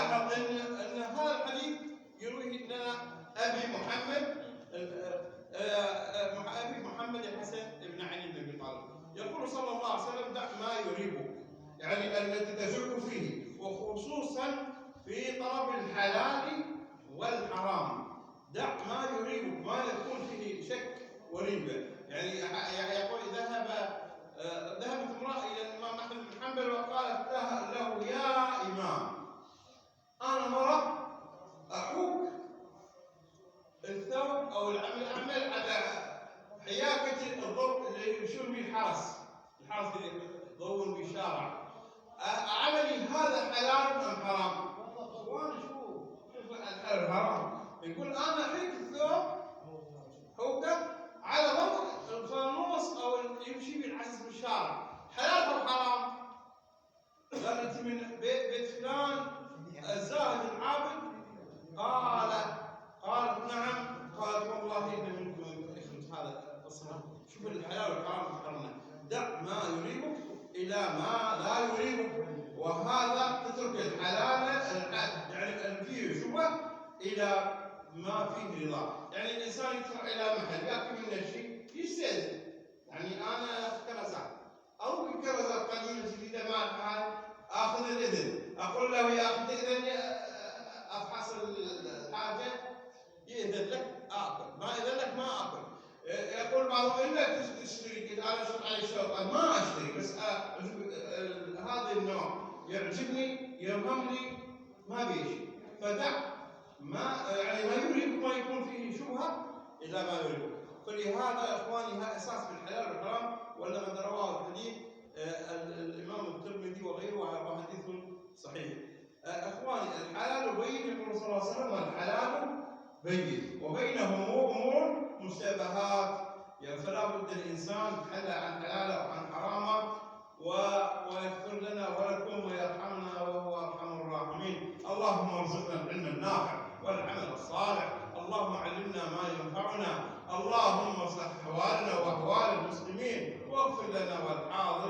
نلاحظ ان هذا الحديث يرويه لنا ابي محمد الحسن بن علي بن ابي طالب، يقول صلى الله عليه وسلم: دع ما يريبك، يعني التي تشك فيه، وخصوصا في طلب الحلال والحرام. دع ما يريبك، ما يكون فيه شك وريبه. يعني يقول: ذهبت امرأة إلى الإمام أحمد بن حنبل وقالت له: يا إمام، أنا مرة أحوك الثوب أو أعمل على حياكة الضوء اللي يمشون به الحرس اللي يضوون به الشارع، عملي هذا حلال أم حرام؟ وأنا شوف الحلال والحرام. يقول: أنا أحيك الثوب حوكة على ضوء الفانوس أو اللي يمشي به العسس بالشارع، حلال أو حرام؟ قال: أنت من بيت فلان الزاهد العابد؟ قالت: نعم. قالت: والله إن منكم يخرج هذا الصنم. شوف الحلال والحرام ذكرنا. دع ما يريبك إلى ما لا يريبك، وهذا تترك الحلال يعني فيه شبهة إلى ما فيه رضا. يعني الإنسان يدخل إلى محل يأكل منه شيء يستأذن، يعني أنا كرزات أو كرزات قديمة جديدة ما أفعل، آخذ الإذن، أقول له: يا أخي تأذن أفحص الحاجة؟ يأذن لك آكل، ما إذن لك ما آكل. يقول بعضهم: إلا تشتري، أنا أشتري على الشرط، ما أشتري، بس هذا النوع يعجبني يرغمني ما بيشي. فدع ما يعني ما يريبك، ما يكون فيه شبهة إلا ما يريبك. فلهذا إخواني هذا أساس في الحلال والحرام، ولقد رواه الحديث الإمام الترمذي وغيره، وهو حديث صحيح. إخواني الحلال بين، يقول صلى الله عليه وسلم: الحلال بين وبينهم أمور مشتبهات. يعني فلا بد الإنسان يتحلى عن حلاله وعن حرامه ويغفر لنا ولكم ويرحمنا وهو أرحم الراحمين. اللهم ارزقنا العلم النافع والعمل الصالح، اللهم علمنا ما ينفعنا، اللهم اصلح أحوالنا وأحوال المسلمين، واغفر لنا والحاضرين.